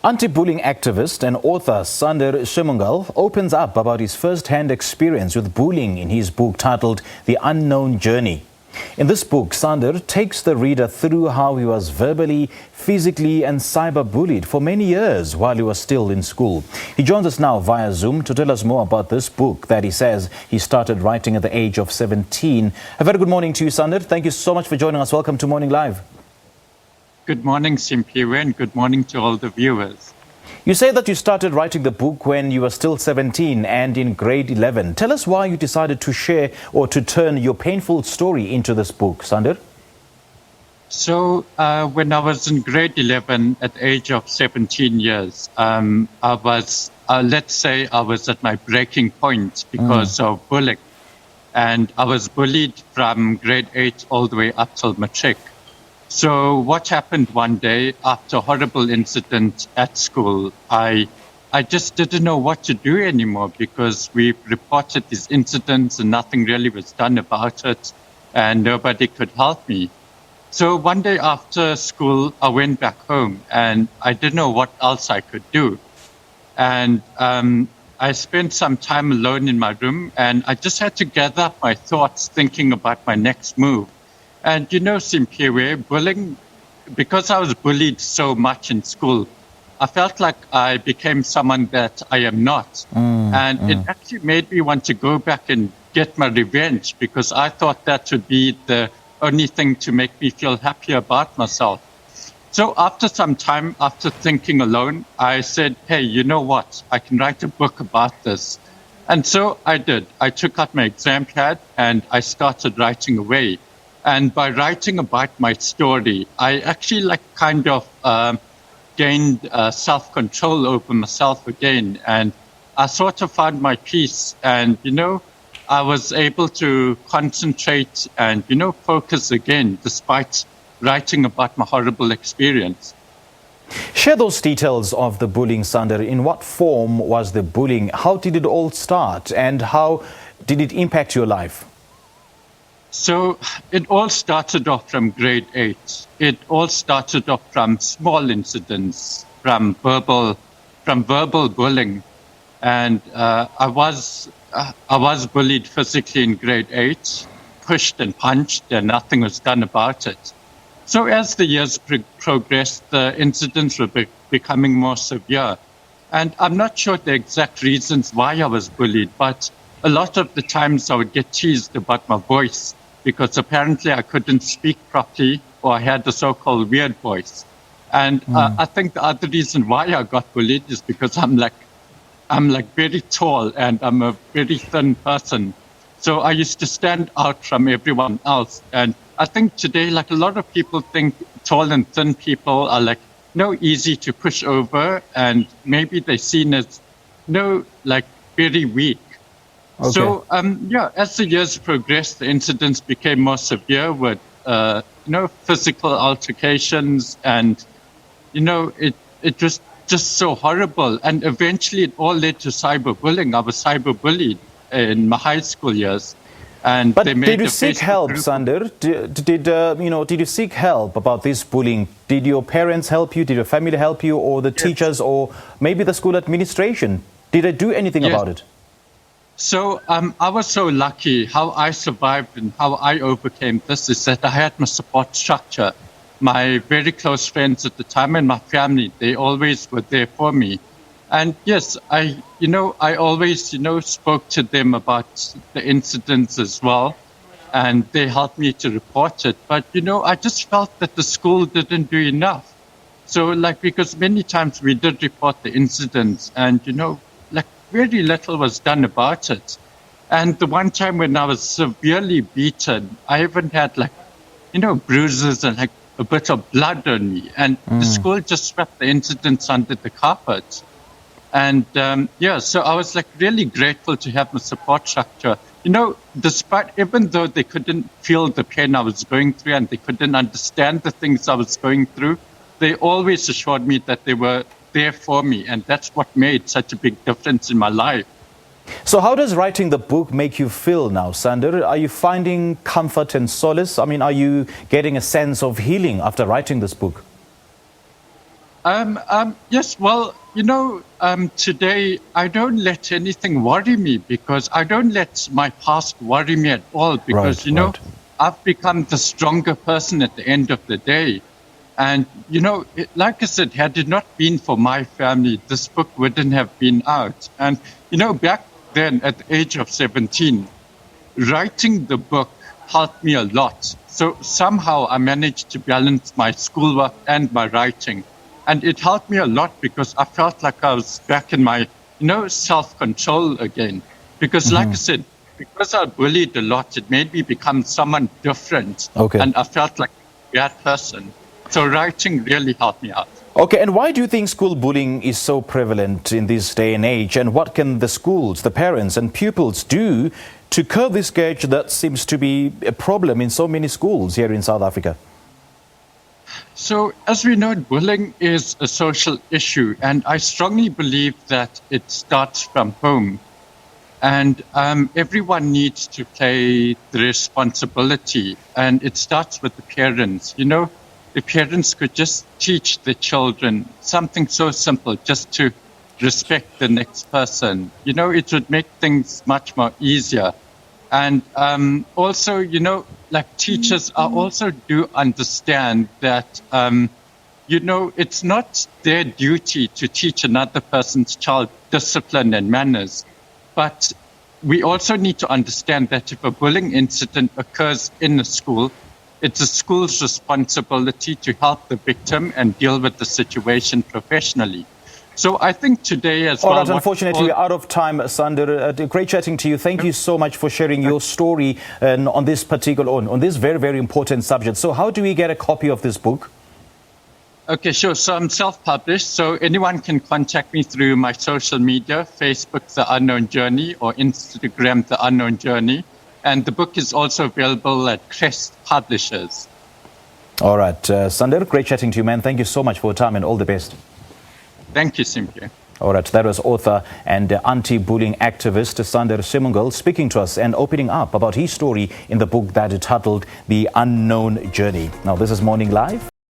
Anti-bullying activist and author Sandhir Sewmungal opens up about his first-hand experience with bullying in his book titled The Unknown Journey. In this book, Sandhir takes the reader through how he was verbally, physically and cyber-bullied for many years while he was still in school. He joins us now via Zoom to tell us more about this book that he says he started writing at the age of 17. A very good morning to you, Sandhir. Thank you so much for joining us. Welcome to Morning Live. Good morning, Simpiwe, and good morning to all the viewers. You say that you started writing the book when you were still 17 and in grade 11. Tell us why you decided to share or to turn your painful story into this book, Sandhir. So, when I was in grade 11 at the age of 17 years, I was, let's say I was at my breaking point because of bullying. And I was bullied from grade 8 all the way up till matric. So what happened one day after a horrible incident at school, I just didn't know what to do anymore because we reported these incidents and nothing really was done about it and nobody could help me. So one day after school, I went back home and I didn't know what else I could do. And I spent some time alone in my room and I just had to gather up my thoughts thinking about my next move. And you know, Simpiwe, bullying, because I was bullied so much in school, I felt like I became someone that I am not. And it actually made me want to go back and get my revenge because I thought that would be the only thing to make me feel happy about myself. So after some time, after thinking alone, I said, hey, you know what? I can write a book about this. And so I did. I took out my exam pad and I started writing away. And by writing about my story, I actually gained self-control over myself again. And I sort of found my peace. And, you know, I was able to concentrate and, you know, focus again, despite writing about my horrible experience. Share those details of the bullying, Sandhir. In what form was the bullying? How did it all start? And how did it impact your life? So it all started off from grade 8. It all started off from small incidents, from verbal bullying. And I was bullied physically in grade 8, pushed and punched, and nothing was done about it. So as the years progressed, the incidents were becoming more severe. And I'm not sure the exact reasons why I was bullied, but a lot of the times I would get teased about my voice because apparently I couldn't speak properly or I had the so-called weird voice. And I think the other reason why I got bullied is because I'm very tall and I'm a very thin person. So I used to stand out from everyone else. And I think today, like a lot of people think tall and thin people are easy to push over and maybe they're seen as very weak. Okay. So, as the years progressed, the incidents became more severe with, physical altercations and, it was just so horrible. And eventually it all led to cyberbullying. I was cyberbullied in my high school years. And but did you seek help, Sandhir? Did you seek help about this bullying? Did your parents help you? Did your family help you? Or the teachers or maybe the school administration? Did they do anything about it? So I was so lucky. How I survived and how I overcame this is that I had my support structure. My very close friends at the time and my family, they always were there for me. And yes, I always, spoke to them about the incidents as well. And they helped me to report it. But, I just felt that the school didn't do enough. So because many times we did report the incidents and, very little was done about it. And the one time when I was severely beaten, I even had bruises and a bit of blood on me. And the school just swept the incidents under the carpet. And so I was really grateful to have the support structure. Despite, even though they couldn't feel the pain I was going through and they couldn't understand the things I was going through, they always assured me that they were there for me, and that's what made such a big difference in my life. So how does writing the book make you feel now, Sandhir? Are you finding comfort and solace? I mean, are you getting a sense of healing after writing this book? Yes, well, today I don't let anything worry me because I don't let my past worry me at all because, Right. I've become the stronger person at the end of the day. And, like I said, had it not been for my family, this book wouldn't have been out. And, back then at the age of 17, writing the book helped me a lot. So somehow I managed to balance my schoolwork and my writing. And it helped me a lot because I felt like I was back in my, self-control again. Because like I said, because I bullied a lot, it made me become someone different. Okay. And I felt like a bad person. So writing really helped me out. Okay, and why do you think school bullying is so prevalent in this day and age? And what can the schools, the parents and pupils do to curb this scourge that seems to be a problem in so many schools here in South Africa? So, as we know, bullying is a social issue, and I strongly believe that it starts from home. And everyone needs to play the responsibility, and it starts with the parents. The parents could just teach the children something so simple, just to respect the next person. It would make things much more easier. And also, like teachers are also do understand that, it's not their duty to teach another person's child discipline and manners. But we also need to understand that if a bullying incident occurs in a school, it's a school's responsibility to help the victim and deal with the situation professionally. So I think today as well... All right, unfortunately, we're out of time, Sandhir. Great chatting to you. Thank you so much for sharing your story on this on this very, very important subject. So how do we get a copy of this book? Okay, sure. So I'm self-published, so anyone can contact me through my social media, Facebook, The Unknown Journey, or Instagram, The Unknown Journey. And the book is also available at Crest Publishers. All right, Sandhir, great chatting to you, man. Thank you so much for your time and all the best. Thank you, Simply. All right, that was author and anti-bullying activist Sandhir Sewmungal speaking to us and opening up about his story in the book that is titled The Unknown Journey. Now, this is Morning Live.